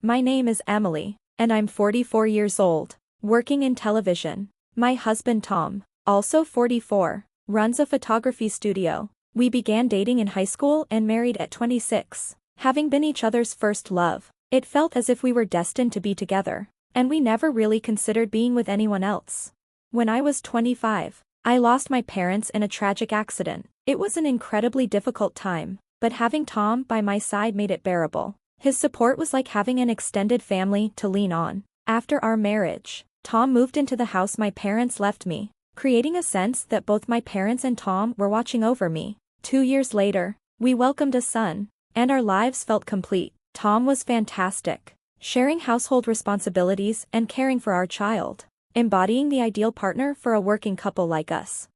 My name is Emily, and I'm 44 years old, working in television. My husband Tom, also 44, runs a photography studio. We began dating in high school and married at 26. Having been each other's first love, it felt as if we were destined to be together, and we never really considered being with anyone else. When I was 25, I lost my parents in a tragic accident. It was an incredibly difficult time, but having Tom by my side made it bearable. His support was like having an extended family to lean on. After our marriage, Tom moved into the house my parents left me, creating a sense that both my parents and Tom were watching over me. 2 years later, we welcomed a son, and our lives felt complete. Tom was fantastic, sharing household responsibilities and caring for our child, embodying the ideal partner for a working couple like us.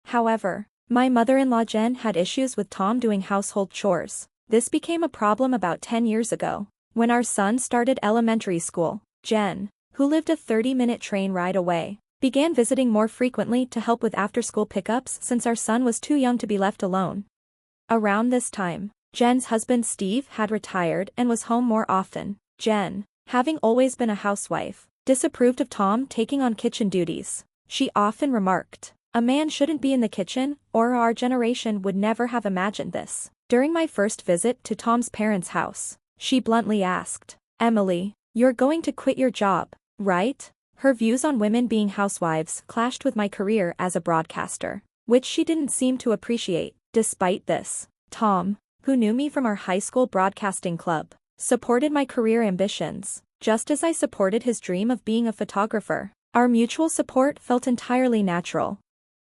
However, my mother-in-law Jen had issues with Tom doing household chores. This became a problem about 10 years ago. When our son started elementary school, Jen, who lived a 30-minute train ride away, began visiting more frequently to help with after-school pickups since our son was too young to be left alone. Around this time, Jen's husband Steve had retired and was home more often. Jen, having always been a housewife, disapproved of Tom taking on kitchen duties. She often remarked, "A man shouldn't be in the kitchen, or our generation would never have imagined this." During my first visit to Tom's parents' house, she bluntly asked, "Emily, you're going to quit your job, right?" Her views on women being housewives clashed with my career as a broadcaster, which she didn't seem to appreciate. Despite this, Tom, who knew me from our high school broadcasting club, supported my career ambitions, just as I supported his dream of being a photographer. Our mutual support felt entirely natural.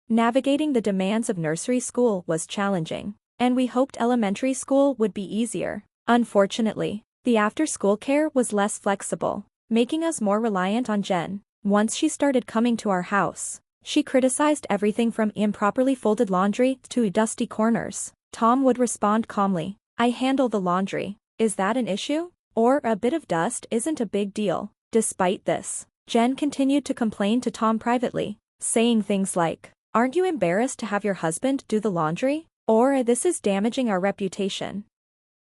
Navigating the demands of nursery school was challenging, and we hoped elementary school would be easier. Unfortunately, the after-school care was less flexible, making us more reliant on Jen. Once she started coming to our house, she criticized everything from improperly folded laundry to dusty corners. Tom would respond calmly, "I handle the laundry. Is that an issue? Or a bit of dust isn't a big deal." Despite this, Jen continued to complain to Tom privately, saying things like, "Aren't you embarrassed to have your husband do the laundry?" Or "This is damaging our reputation."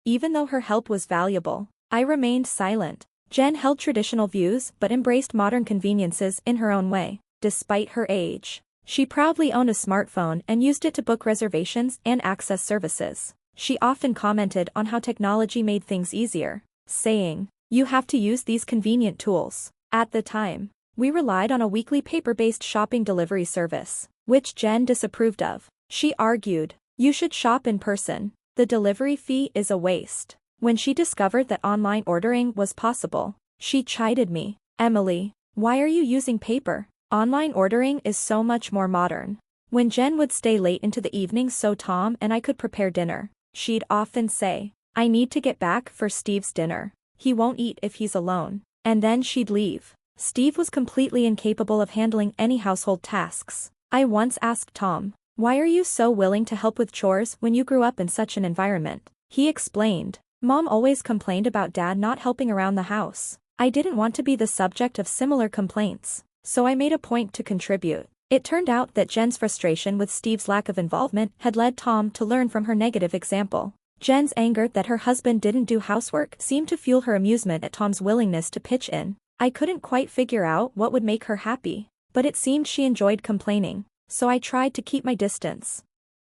Even though her help was valuable, I remained silent. Jen held traditional views but embraced modern conveniences in her own way. Despite her age, she proudly owned a smartphone and used it to book reservations and access services. She often commented on how technology made things easier, saying, "You have to use these convenient tools." At the time, we relied on a weekly paper-based shopping delivery service, which Jen disapproved of. She argued, "You should shop in person. The delivery fee is a waste." When she discovered that online ordering was possible, she chided me, "Emily, why are you using paper? Online ordering is so much more modern." When Jen would stay late into the evening so Tom and I could prepare dinner, she'd often say, "I need to get back for Steve's dinner. He won't eat if he's alone." And then she'd leave. Steve was completely incapable of handling any household tasks. I once asked Tom, "Why are you so willing to help with chores when you grew up in such an environment?" He explained, "Mom always complained about Dad not helping around the house. I didn't want to be the subject of similar complaints, so I made a point to contribute." It turned out that Jen's frustration with Steve's lack of involvement had led Tom to learn from her negative example. Jen's anger that her husband didn't do housework seemed to fuel her amusement at Tom's willingness to pitch in. I couldn't quite figure out what would make her happy, but it seemed she enjoyed complaining, so I tried to keep my distance.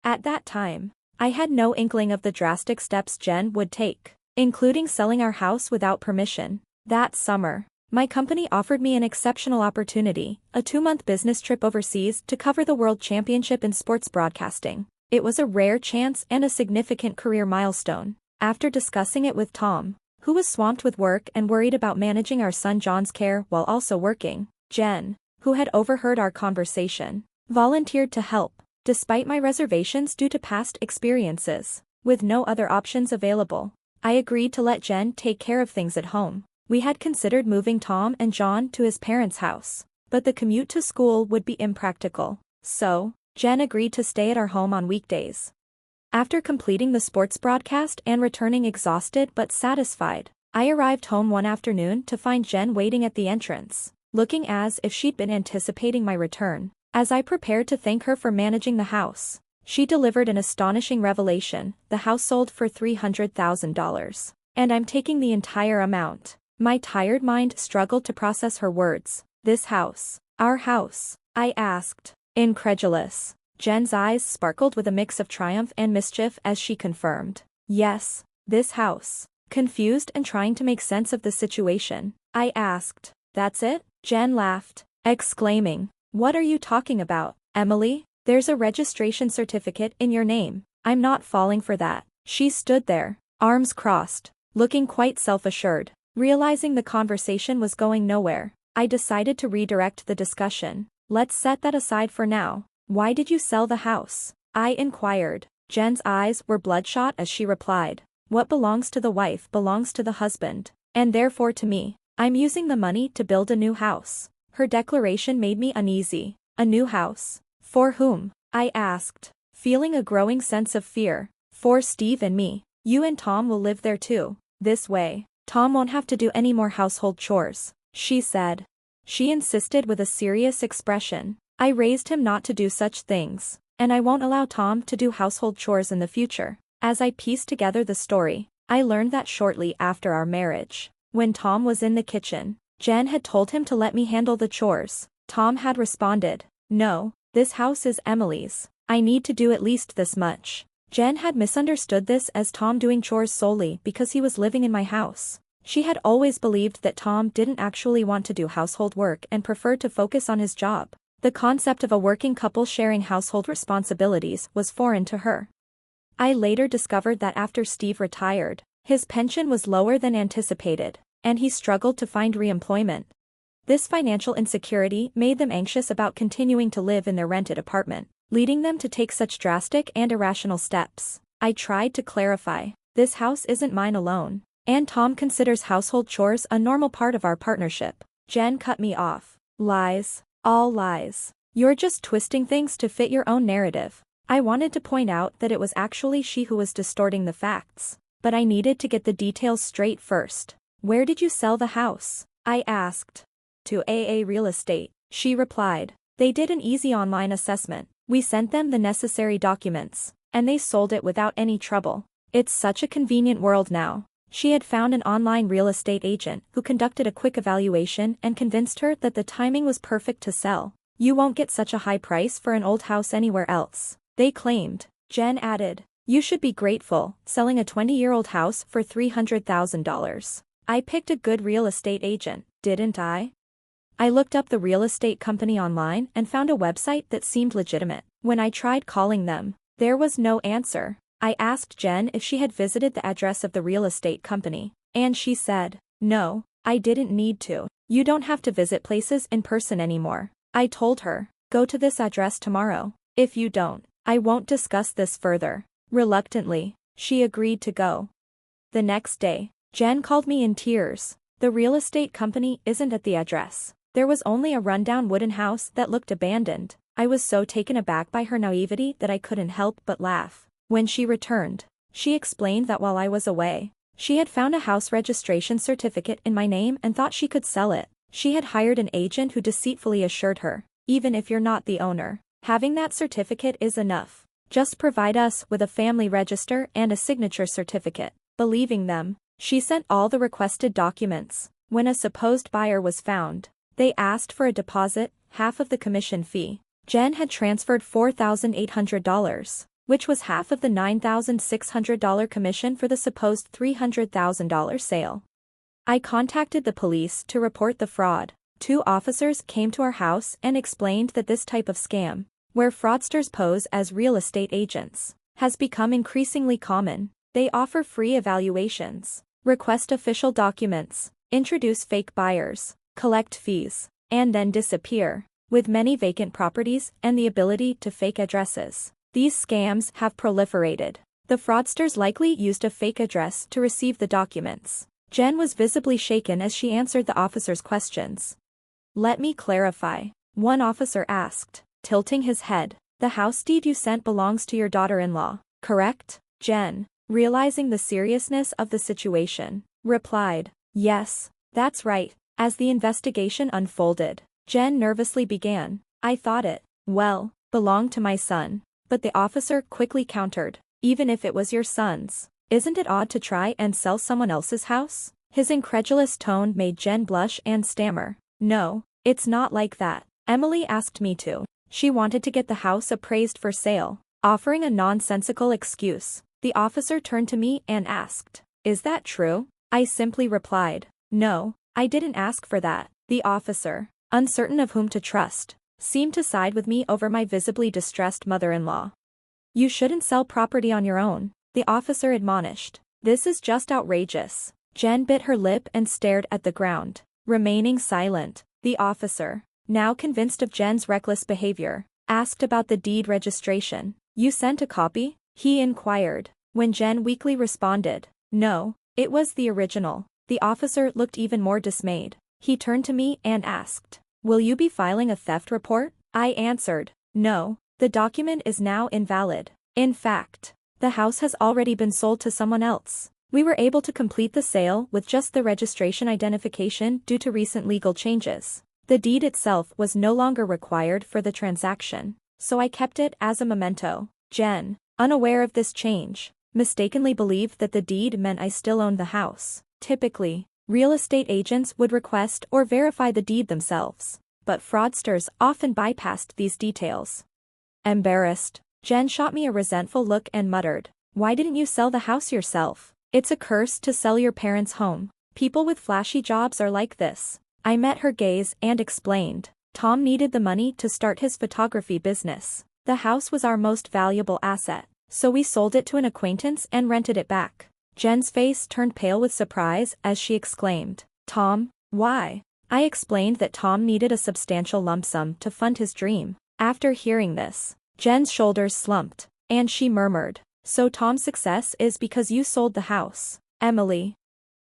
At that time, I had no inkling of the drastic steps Jen would take, including selling our house without permission. That summer, my company offered me an exceptional opportunity, a 2-month business trip overseas to cover the World Championship in sports broadcasting. It was a rare chance and a significant career milestone. After discussing it with Tom, who was swamped with work and worried about managing our son John's care while also working, Jen, who had overheard our conversation, volunteered to help. Despite my reservations due to past experiences, with no other options available, I agreed to let Jen take care of things at home. We had considered moving Tom and John to his parents' house, but the commute to school would be impractical, so Jen agreed to stay at our home on weekdays. After completing the sports broadcast and returning exhausted but satisfied, I arrived home one afternoon to find Jen waiting at the entrance, looking as if she'd been anticipating my return. As I prepared to thank her for managing the house, she delivered an astonishing revelation: "The house sold for $300,000. And I'm taking the entire amount." My tired mind struggled to process her words. This house. Our house? I asked, incredulous. Jen's eyes sparkled with a mix of triumph and mischief as she confirmed. Yes, this house. Confused and trying to make sense of the situation, I asked, that's it? Jen laughed, exclaiming, what are you talking about, Emily? There's a registration certificate in your name. I'm not falling for that. She stood there, arms crossed, looking quite self-assured. Realizing the conversation was going nowhere, I decided to redirect the discussion. Let's set that aside for now. Why did you sell the house? I inquired. Jen's eyes were bloodshot as she replied. What belongs to the wife belongs to the husband, and therefore to me. I'm using the money to build a new house. Her declaration made me uneasy. A new house? For whom? I asked, feeling a growing sense of fear. For Steve and me. You and Tom will live there too. This way, Tom won't have to do any more household chores, she said. She insisted with a serious expression. I raised him not to do such things, and I won't allow Tom to do household chores in the future. As I pieced together the story, I learned that shortly after our marriage, when Tom was in the kitchen, Jen had told him to let me handle the chores. Tom had responded, no, this house is Emily's. I need to do at least this much. Jen had misunderstood this as Tom doing chores solely because he was living in my house. She had always believed that Tom didn't actually want to do household work and preferred to focus on his job. The concept of a working couple sharing household responsibilities was foreign to her. I later discovered that after Steve retired, his pension was lower than anticipated, and he struggled to find re-employment. This financial insecurity made them anxious about continuing to live in their rented apartment, leading them to take such drastic and irrational steps. I tried to clarify, this house isn't mine alone, and Tom considers household chores a normal part of our partnership. Jen cut me off. Lies. All lies. You're just twisting things to fit your own narrative. I wanted to point out that it was actually she who was distorting the facts, but I needed to get the details straight first. Where did you sell the house? I asked. To AA Real Estate, she replied. They did an easy online assessment. We sent them the necessary documents, and they sold it without any trouble. It's such a convenient world now. She had found an online real estate agent who conducted a quick evaluation and convinced her that the timing was perfect to sell. You won't get such a high price for an old house anywhere else, they claimed. Jen added, you should be grateful, selling a 20-year-old house for $300,000. I picked a good real estate agent, didn't I? I looked up the real estate company online and found a website that seemed legitimate. When I tried calling them, there was no answer. I asked Jen if she had visited the address of the real estate company, and she said, no, I didn't need to. You don't have to visit places in person anymore. I told her, go to this address tomorrow. If you don't, I won't discuss this further. Reluctantly, she agreed to go. The next day, Jen called me in tears. The real estate company isn't at the address. There was only a rundown wooden house that looked abandoned. I was so taken aback by her naivety that I couldn't help but laugh. When she returned, she explained that while I was away, she had found a house registration certificate in my name and thought she could sell it. She had hired an agent who deceitfully assured her, even if you're not the owner, having that certificate is enough. Just provide us with a family register and a signature certificate. Believing them, she sent all the requested documents. When a supposed buyer was found, they asked for a deposit, half of the commission fee. Jen had transferred $4,800, which was half of the $9,600 commission for the supposed $300,000 sale. I contacted the police to report the fraud. 2 officers came to our house and explained that this type of scam, where fraudsters pose as real estate agents, has become increasingly common. They offer free evaluations, request official documents, introduce fake buyers, collect fees, and then disappear. With many vacant properties and the ability to fake addresses, these scams have proliferated. The fraudsters likely used a fake address to receive the documents. Jen was visibly shaken as she answered the officer's questions. Let me clarify, one officer asked, tilting his head. The house deed you sent belongs to your daughter-in-law, correct? Jen, realizing the seriousness of the situation, replied, yes, that's right. As the investigation unfolded, Jen nervously began, I thought it, well, belonged to my son. But the officer quickly countered, even if it was your son's, isn't it odd to try and sell someone else's house? His incredulous tone made Jen blush and stammer. "No, it's not like that. Emily asked me to. She wanted to get the house appraised for sale." Offering a nonsensical excuse, the officer turned to me and asked, "Is that true?" I simply replied, "No, I didn't ask for that." The officer, uncertain of whom to trust, seemed to side with me over my visibly distressed mother-in-law. "You shouldn't sell property on your own," the officer admonished. "This is just outrageous." Jen bit her lip and stared at the ground, remaining silent. The officer, now convinced of Jen's reckless behavior, asked about the deed registration. "You sent a copy?" he inquired. When Jen weakly responded, "No, it was the original," the officer looked even more dismayed. He turned to me and asked, "Will you be filing a theft report?" I answered, "No, the document is now invalid. In fact, the house has already been sold to someone else. We were able to complete the sale with just the registration identification due to recent legal changes. The deed itself was no longer required for the transaction, so I kept it as a memento." Jen, unaware of this change, mistakenly believed that the deed meant I still owned the house. Typically, real estate agents would request or verify the deed themselves, but fraudsters often bypassed these details. Embarrassed, Jen shot me a resentful look and muttered, "Why didn't you sell the house yourself? It's a curse to sell your parents' home. People with flashy jobs are like this." I met her gaze and explained, "Tom needed the money to start his photography business. The house was our most valuable asset, so we sold it to an acquaintance and rented it back." Jen's face turned pale with surprise as she exclaimed, "Tom, why?" I explained that Tom needed a substantial lump sum to fund his dream. After hearing this, Jen's shoulders slumped, and she murmured, "So Tom's success is because you sold the house, Emily?"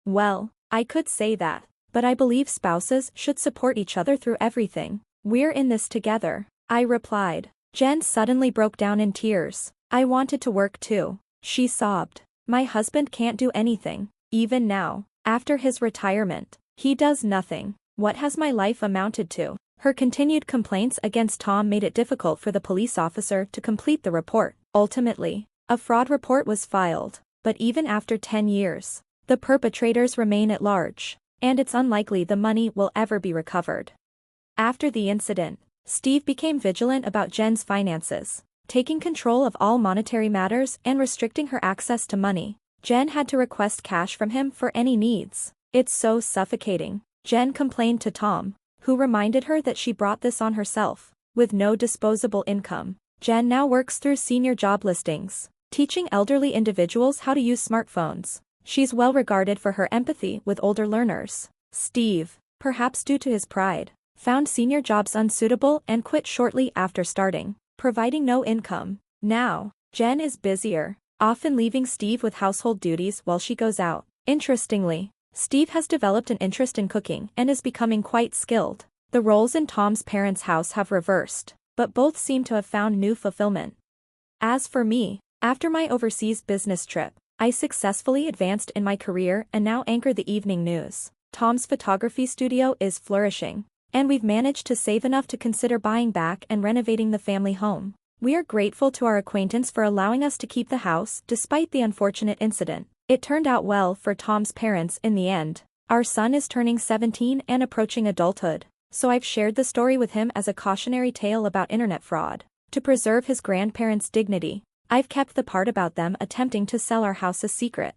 Well, I could say that, but I believe spouses should support each other through everything. "We're in this together," I replied. Jen suddenly broke down in tears. "I wanted to work too," she sobbed. "My husband can't do anything. Even now, after his retirement, he does nothing. What has my life amounted to?" Her continued complaints against Tom made it difficult for the police officer to complete the report. Ultimately, a fraud report was filed, but even after 10 years, the perpetrators remain at large, and it's unlikely the money will ever be recovered. After the incident, Steve became vigilant about Jen's finances, taking control of all monetary matters and restricting her access to money. Jen had to request cash from him for any needs. "It's so suffocating," Jen complained to Tom, who reminded her that she brought this on herself. With no disposable income, Jen now works through senior job listings, teaching elderly individuals how to use smartphones. She's well regarded for her empathy with older learners. Steve, perhaps due to his pride, found senior jobs unsuitable and quit shortly after starting, providing no income. Now, Jen is busier, often leaving Steve with household duties while she goes out. Interestingly, Steve has developed an interest in cooking and is becoming quite skilled. The roles in Tom's parents' house have reversed, but both seem to have found new fulfillment. As for me, after my overseas business trip, I successfully advanced in my career and now anchor the evening news. Tom's photography studio is flourishing, and we've managed to save enough to consider buying back and renovating the family home. We are grateful to our acquaintance for allowing us to keep the house despite the unfortunate incident. It turned out well for Tom's parents in the end. Our son is turning 17 and approaching adulthood, so I've shared the story with him as a cautionary tale about internet fraud. To preserve his grandparents' dignity, I've kept the part about them attempting to sell our house a secret.